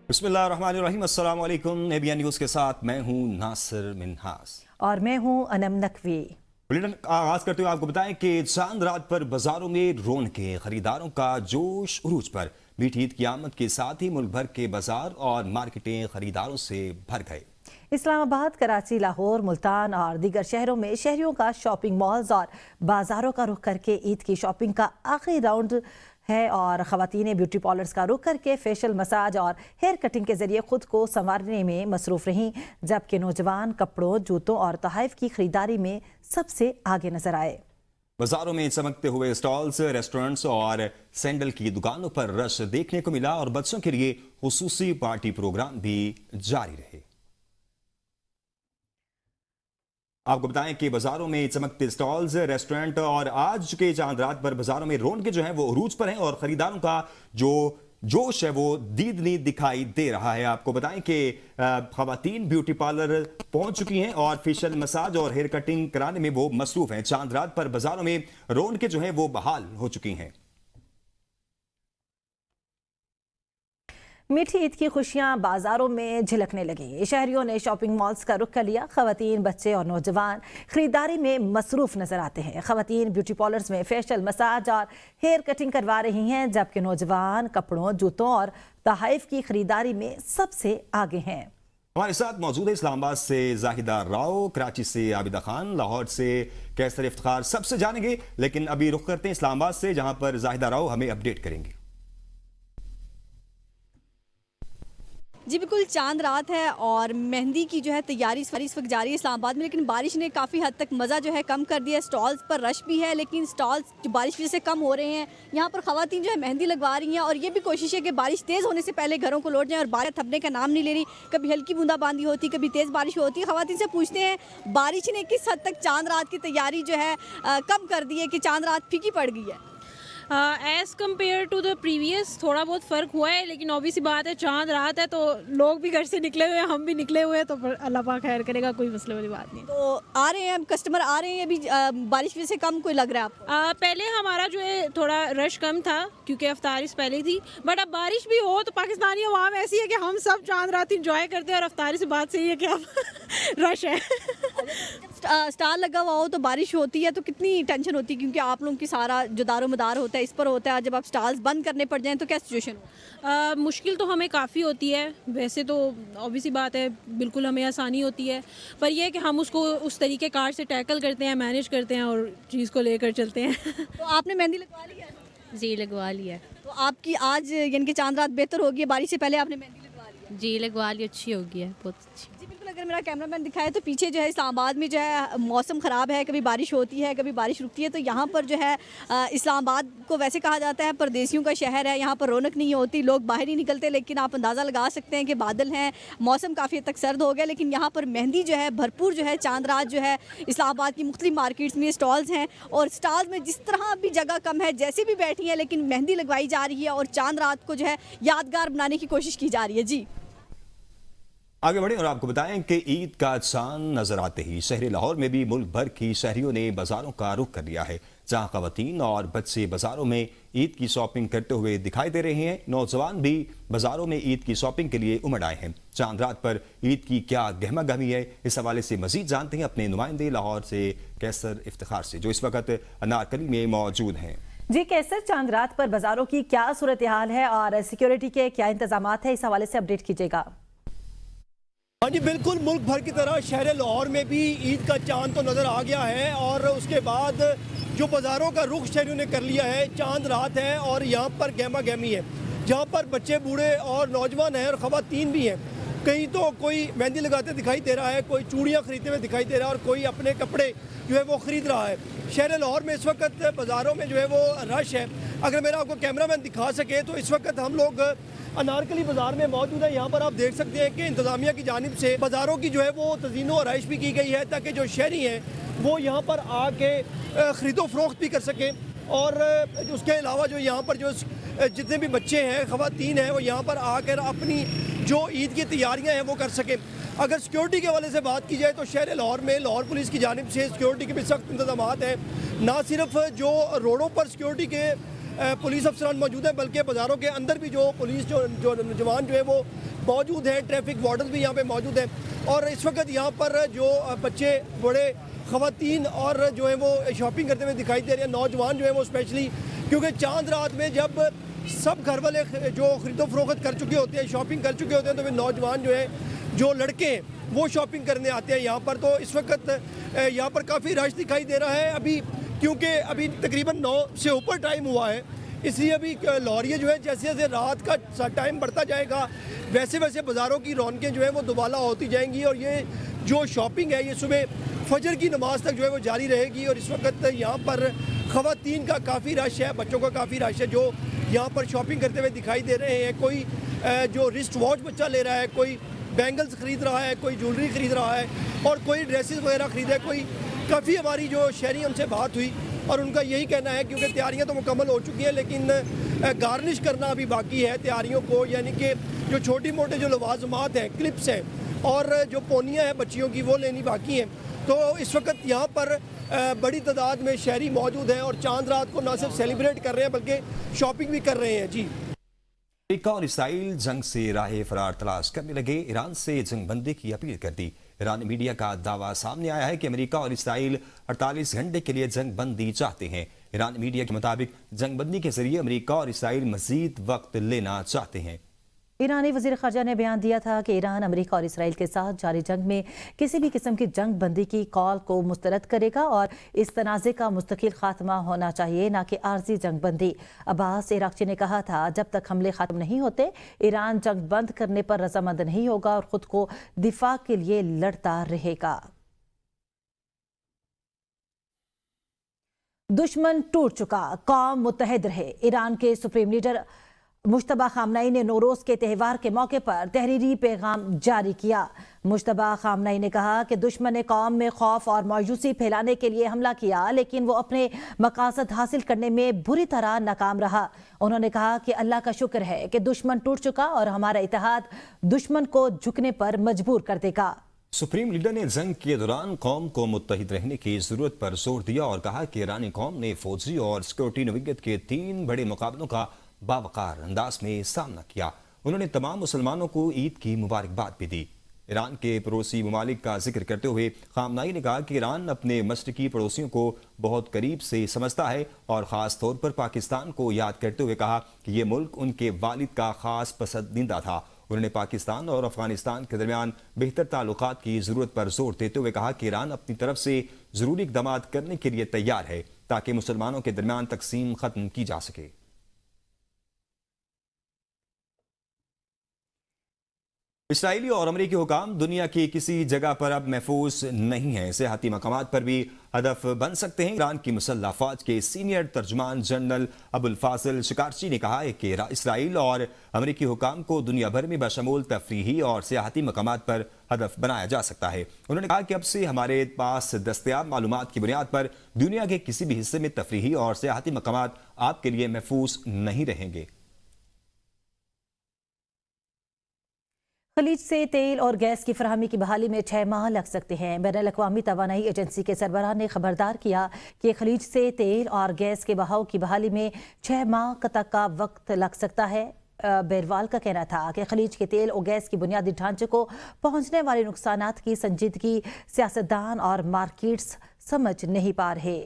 बिस्मिल्लाहिर्रहमानिर्रहीम। अस्सलाम वालेकुम। एबीएन न्यूज़ के साथ मैं हूं नासिर मिन्हास और मैं हूं अनम नकवी। बुलेटिन आगाज करते हुए आपको बताएं कि चांद रात पर बाजारों में रौनकें, खरीदारों का जोश उरूज पर। मीठी ईद की आमद के साथ ही मुल्क भर के बाजार और मार्केटें खरीदारों से भर गए। इस्लामाबाद, कराची, लाहौर, मुल्तान और दीगर शहरों में शहरियों का शॉपिंग मॉल्स और बाजारों का रुख करके ईद की शॉपिंग का आखिरी राउंड है और ख़वातीनें ब्यूटी पार्लर्स का रुख करके फेशियल, मसाज और हेयर कटिंग के जरिए खुद को संवारने में मसरूफ रहीं, जबकि नौजवान कपड़ों, जूतों और तोहफ़ की खरीदारी में सबसे आगे नजर आए। बाजारों में चमकते हुए स्टॉल्स, रेस्टोरेंट्स और सैंडल की दुकानों पर रश देखने को मिला और बच्चों के लिए खुसूसी पार्टी प्रोग्राम भी जारी रहे। आपको बताएं कि बाजारों में चमकते स्टॉल्स, रेस्टोरेंट और आज के चांद रात पर बाजारों में रौनकें जो हैं वो उरूज पर हैं और खरीदारों का जो जोश है वो दीदनी दिखाई दे रहा है। आपको बताएं कि खवातीन ब्यूटी पार्लर पहुंच चुकी हैं और फेशियल, मसाज और हेयर कटिंग कराने में वो मसरूफ हैं। चांद रात पर बाजारों में रौनकें जो हैं वो बहाल हो चुकी हैं। मीठी ईद की खुशियां बाजारों में झलकने लगी। शहरियों ने शॉपिंग मॉल्स का रुख कर लिया। खवातीन, बच्चे और नौजवान खरीदारी में मसरूफ नजर आते हैं। खवातीन ब्यूटी पार्लर्स में फेशियल, मसाज और हेयर कटिंग करवा रही हैं, जबकि नौजवान कपड़ों, जूतों और तोहफ़ की खरीदारी में सबसे आगे हैं। हमारे साथ मौजूद है इस्लामाबाद से जाहिदा राव, कराची से आबिदा खान, लाहौर से कैसर इफ्तिखार। सबसे जानेंगे, लेकिन अभी रुख करते हैं इस्लामाबाद से, जहां पर जाहिदा राव हमें अपडेट करेंगे। जी बिल्कुल, चांद रात है और मेहंदी की जो है तैयारी इस वक्त जारी है इस्लामाबाद में, लेकिन बारिश ने काफ़ी हद तक मज़ा जो है कम कर दिया है। स्टॉल्स पर रश भी है, लेकिन स्टॉल्स जो बारिश की वजह से कम हो रहे हैं। यहाँ पर ख़वातीन जो है मेहंदी लगवा रही हैं और ये भी कोशिश है कि बारिश तेज़ होने से पहले घरों को लौट जाएँ, और बारिश थमने का नाम नहीं ले रही। कभी हल्की बूंदाबांदी होती, कभी तेज़ बारिश होती है। ख़वातीन से पूछते हैं बारिश ने किस हद तक चांद रात की तैयारी जो है कम कर दी है, कि चांद रात फीकी पड़ गई है। As compare to the previous थोड़ा बहुत फ़र्क हुआ है, लेकिन ऑब्वियस बात है चांद रात है तो लोग भी घर से निकले हुए हैं, हम भी निकले हुए हैं, तो अल्लाह पाक खैर करेगा, कोई मसले वाली बात नहीं। तो आ रहे हैं कस्टमर, आ रहे हैं अभी बारिश की वजह से कम कोई लग रहा है आपको? पहले हमारा जो है थोड़ा रश कम था क्योंकि अफ्तारिश पहले थी, बट अब बारिश भी हो तो पाकिस्तानी अवाम ऐसी है कि हम सब चांद रात इंजॉय करते हैं, और अफ्तारी से बात सही है कि अब रश है। स्टार लगा हुआ हो तो बारिश होती है तो कितनी टेंशन होती है, क्योंकि आप लोगों की सारा जो दारो मदार होता है इस पर होता है। जब आप स्टार्स बंद करने पड़ जाएं तो क्या सिचुएशन हो? मुश्किल तो हमें काफ़ी होती है, वैसे तो ऑब्वियसली बात है, बिल्कुल हमें आसानी होती है, पर यह है कि हम उसको उस तरीके कार से टैकल करते हैं, मैनेज करते हैं और चीज़ को लेकर चलते हैं। तो आपने मेहंदी लगवा ली है? जी लगवा लिया। तो आपकी आज यानी कि चांद रात बेहतर होगी, बारिश से पहले आपने मेहंदी लगवा ली है? जी लगवा ली, अच्छी होगी है, बहुत अच्छी। जी बिल्कुल, अगर मेरा कैमरामैन दिखाए तो पीछे जो है इस्लामाबाद में जो है मौसम ख़राब है, कभी बारिश होती है, कभी बारिश रुकती है। तो यहाँ पर जो है इस्लामाबाद को वैसे कहा जाता है परदेसियों का शहर है। यहाँ पर रौनक नहीं होती, लोग बाहर ही निकलते, लेकिन आप अंदाज़ा लगा सकते हैं कि बादल हैं, मौसम काफ़ी हद तक सर्द हो गया, लेकिन यहाँ पर मेहंदी जो है भरपूर जो है चांद रात जो है इस्लामाबाद की मुख्तलिफ मार्केट्स में स्टॉल्स हैं, और स्टॉल्स में जिस तरह भी जगह कम है, जैसे भी बैठी है, लेकिन मेहंदी लगवाई जा रही है और चांद रात को जो है यादगार बनाने की कोशिश की जा रही है। जी आगे बढ़े और आपको बताएं कि ईद का चांद नजर आते ही शहर लाहौर में भी मुल्क भर की शहरियों ने बाजारों का रुख कर लिया है, जहां खवातीन और बच्चे बाजारों में ईद की शॉपिंग करते हुए दिखाई दे रहे हैं। नौजवान भी बाजारों में ईद की शॉपिंग के लिए उमड़ आए हैं। चांद रात पर ईद की क्या गहमा गहमी है, इस हवाले से मजीद जानते हैं अपने नुमाइंदे लाहौर से कैसर इफ्तिखार से, जो इस वक्त अनारकली में मौजूद हैं। जी कैसर, चांद रात पर बाजारों की क्या सूरत हाल है और सिक्योरिटी के क्या इंतजाम है, इस हवाले से अपडेट कीजिएगा। हाँ जी बिल्कुल, मुल्क भर की तरह शहर लाहौर में भी ईद का चांद तो नज़र आ गया है, और उसके बाद जो बाज़ारों का रुख शहरियों ने कर लिया है। चांद रात है और यहाँ पर गहमा गहमी है, जहाँ पर बच्चे, बूढ़े और नौजवान हैं और ख़वातीन भी हैं। कहीं तो कोई मेहंदी लगाते दिखाई दे रहा है, कोई चूड़ियाँ खरीदते हुए दिखाई दे रहा है, और कोई अपने कपड़े जो है वो ख़रीद रहा है। शहर लाहौर में इस वक्त बाज़ारों में जो है वो रश है। अगर मेरा आपको कैमरामैन दिखा सके तो इस वक्त हम लोग अनारकली बाज़ार में मौजूद है। यहाँ पर आप देख सकते हैं कि इंतज़ामिया की जानिब से बाज़ारों की जो है वो तज़ीनो आराइश भी की गई है, ताकि जो शहरी हैं वो यहाँ पर आके ख़रीदो फ़रोख्त भी कर सकें, और उसके अलावा जो यहाँ पर जो जितने भी बच्चे हैं, ख़वातीन हैं, वो यहाँ पर आकर अपनी जो ईद की तैयारियाँ हैं वो कर सकें। अगर सिक्योरिटी के हवाले से बात की जाए तो शहर लाहौर में लाहौर पुलिस की जानिब से सिक्योरिटी के भी सख्त इंतजाम हैं। ना सिर्फ जो रोडों पर सिक्योरिटी के पुलिस अफसरान मौजूद हैं, बल्कि बाज़ारों के अंदर भी जो पुलिस जो जवान जो है वो मौजूद हैं, ट्रैफिक वार्डन भी यहाँ पे मौजूद हैं। और इस वक्त यहाँ पर जो बच्चे, बड़े, ख़वातीन और जो है वो शॉपिंग करते हुए दिखाई दे रहे हैं, नौजवान जो है वो स्पेशली, क्योंकि चांद रात में जब सब घर वाले जो ख़रीदो फरोख्त कर चुके होते हैं, शॉपिंग कर चुके होते हैं, तो फिर नौजवान जो है, जो लड़के हैं वो शॉपिंग करने आते हैं यहाँ पर। तो इस वक्त यहाँ पर काफ़ी रश दिखाई दे रहा है अभी, क्योंकि अभी तकरीबन 9 से ऊपर टाइम हुआ है, इसलिए अभी लाहौरिया जो है जैसे जैसे रात का टाइम बढ़ता जाएगा वैसे वैसे बाज़ारों की रौनकें जो है वो दुबाला होती जाएंगी। और ये जो शॉपिंग है ये सुबह फजर की नमाज तक जो है वो जारी रहेगी। और इस वक्त यहाँ पर ख़वातीन का काफ़ी रश है, बच्चों का काफ़ी रश है जो यहाँ पर शॉपिंग करते हुए दिखाई दे रहे हैं। कोई जो रिस्ट वॉच बच्चा ले रहा है, कोई बैंगल्स ख़रीद रहा है, कोई ज्वेलरी ख़रीद रहा है और कोई ड्रेसेस वगैरह ख़रीदे। कोई काफ़ी हमारी जो शहरी उनसे बात हुई और उनका यही कहना है, क्योंकि तैयारियां तो मुकम्मल हो चुकी हैं लेकिन गार्निश करना अभी बाकी है तैयारियों को, यानी कि जो छोटी मोटे जो लवाजमात हैं, क्लिप्स हैं और जो पोनियाँ हैं बच्चियों की, वो लेनी बाकी हैं। तो इस वक्त यहाँ पर बड़ी तादाद में शहरी मौजूद हैं और चांद रात को न सिर्फ सेलिब्रेट कर रहे हैं बल्कि शॉपिंग भी कर रहे हैं। जी, अमेरिका और इसराइल जंग से राह फरार तलाश करने लगे, ईरान से जंग बंदी की अपील कर दी। ईरानी मीडिया का दावा सामने आया है कि अमेरिका और इसराइल 48 घंटे के लिए जंग बंदी चाहते हैं। ईरानी मीडिया के मुताबिक जंग बंदी के जरिए अमेरिका और इसराइल मजीद वक्त लेना चाहते हैं। ईरानी वज़ीर ख़ारजा ने बयान दिया था कि ईरान अमेरिका और इसराइल के साथ जारी जंग में किसी भी किस्म की जंग बंदी की कॉल को मुस्तरद करेगा और इस तनाज़े का मुस्तकिल खात्मा होना चाहिए, न कि आर्जी जंग बंदी। अब्बास इराक़ची ने कहा था, जब तक हमले ख़त्म नहीं होते ईरान जंग बंद करने पर रज़ामंद नहीं होगा और ख़ुद को दिफा के लिए लड़ता रहेगा। दुश्मन टूट चुका, कौम मुत्तहिद रहे। ईरान के सुप्रीम लीडर मुश्तबा खामनई ने नौरोज़ के त्यौहार के मौके पर तहरीरी पैगाम जारी किया। मुश्तबा खामनई ने कहा कि दुश्मन ने कौम में खौफ और मायूसी फैलाने के लिए हमला किया, लेकिन वो अपने मकासद हासिल करने में बुरी तरह नाकाम रहा। उन्होंने कहा कि अल्लाह का शुक्र है कि दुश्मन टूट चुका और हमारा इत्तेहाद दुश्मन को झुकने पर मजबूर कर देगा। सुप्रीम लीडर ने जंग के दौरान कौम को मुत्तहिद रहने की जरूरत पर जोर दिया और कहा कि ईरानी कौम ने फौजी और सिक्योरिटी नवीयत के 3 बड़े मुकाबलों का बावकार अंदाज में सामना किया। उन्होंने तमाम मुसलमानों को ईद की मुबारकबाद भी दी। ईरान के पड़ोसी ममालिक का जिक्र करते हुए खामनाई ने कहा कि ईरान अपने मशरिकी पड़ोसियों को बहुत करीब से समझता है और ख़ास तौर पर पाकिस्तान को याद करते हुए कहा कि ये मुल्क उनके वालिद का ख़ास पसंदीदा था। उन्होंने पाकिस्तान और अफगानिस्तान के दरमियान बेहतर ताल्लुकात की ज़रूरत पर जोर देते हुए कहा कि ईरान अपनी तरफ से ज़रूरी इक़दामात करने के लिए तैयार है ताकि मुसलमानों के दरमियान तकसीम ख़त्म की जा सके। इसराइली और अमरीकी हुकाम दुनिया की किसी जगह पर अब महफूज नहीं है, सियाहती मकामात पर भी हदफ बन सकते हैं। ईरान की मुसल्लह फौज के सीनियर तर्जुमान जनरल अबुल फाजिल शिकारची ने कहा है कि इसराइल और अमरीकी हुकाम को दुनिया भर में बशमूल तफरीही और सियाहती मकामात पर हदफ बनाया जा सकता है। उन्होंने कहा कि अब से हमारे पास दस्तयाब मालूमात की बुनियाद पर दुनिया के किसी भी हिस्से में तफरीही और सियाहती मकामात आपके लिए महफूज नहीं रहेंगे। खलीज से तेल और गैस की फराहमी की बहाली में 6 माह लग सकते हैं। बैनुल अक़वामी तवानाई एजेंसी के सरबराह ने खबरदार किया कि खलीज से तेल और गैस के बहाव की बहाली में 6 माह तक का वक्त लग सकता है। बेरवाल का कहना था कि खलीज के तेल और गैस की बुनियादी ढांचे को पहुंचने वाले नुकसानात की संजीदगी सियासतदान और मार्केट्स समझ नहीं पा रहे।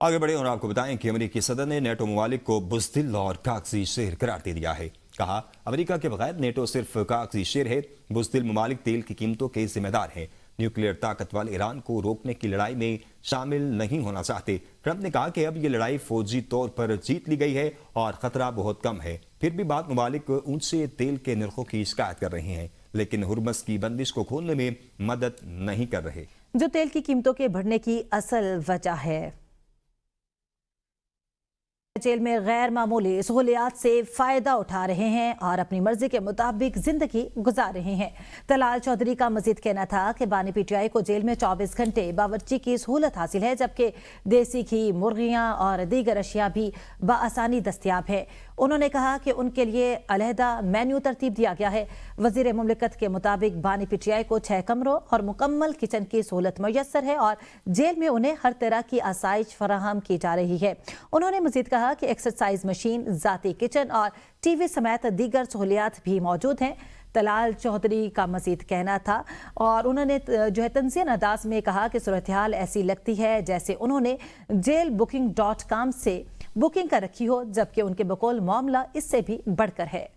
आगे बढ़े और आपको बताएं कि अमेरिकी सदर ने नेटो ममालिक को बुज़दिल और कागजी शेर करार दे दिया है। कहा, अमेरिका के बगैर नेटो सिर्फ कागजी शेर है। बुज़दिल ममालिक तेल की कीमतों के जिम्मेदार हैं। न्यूक्लियर ताकत वाले ईरान को रोकने की लड़ाई में शामिल नहीं होना चाहते। ट्रंप ने कहा कि अब ये लड़ाई फौजी तौर पर जीत ली गई है और खतरा बहुत कम है। फिर भी बाद ममालिक ऊंचे तेल के निर्खों की शिकायत कर रहे हैं, लेकिन हुर्मस की बंदिश को खोलने में मदद नहीं कर रहे, जो तेल की कीमतों के बढ़ने की असल वजह है। जेल में गैर मामूली सहूलियात से फ़ायदा उठा रहे हैं और अपनी मर्जी के मुताबिक ज़िंदगी गुजार रहे हैं। तलाल चौधरी का मजीद कहना था कि बानी पीटीआई को जेल में 24 घंटे बावर्ची की सहूलत हासिल है, जबकि देसी घी, मुर्गियाँ और दीगर अशिया भी बआसानी दस्तियाब है। उन्होंने कहा कि उनके लिए अलहदा मेन्यू तरतीब दिया गया है। वज़ीर मुमलिकत के मुताबिक बानी पीटीआई को 6 कमरों और मुकम्मल किचन की सहूलत मैसर है और जेल में उन्हें हर तरह की आसाइश फराहम की जा रही है। उन्होंने मजीद कहा कि एक्सरसाइज मशीन, ज़ाती किचन और टीवी समेत दीगर सहूलियात भी मौजूद हैं। तलाल चौधरी का मजीद कहना था और उन्होंने जो है तंज़ीह अंदाज में कहा कि सूरत हाल ऐसी लगती है जैसे उन्होंने jailbooking.com से बुकिंग कर रखी हो, जबकि उनके बकौल मामला इससे भी बढ़कर है।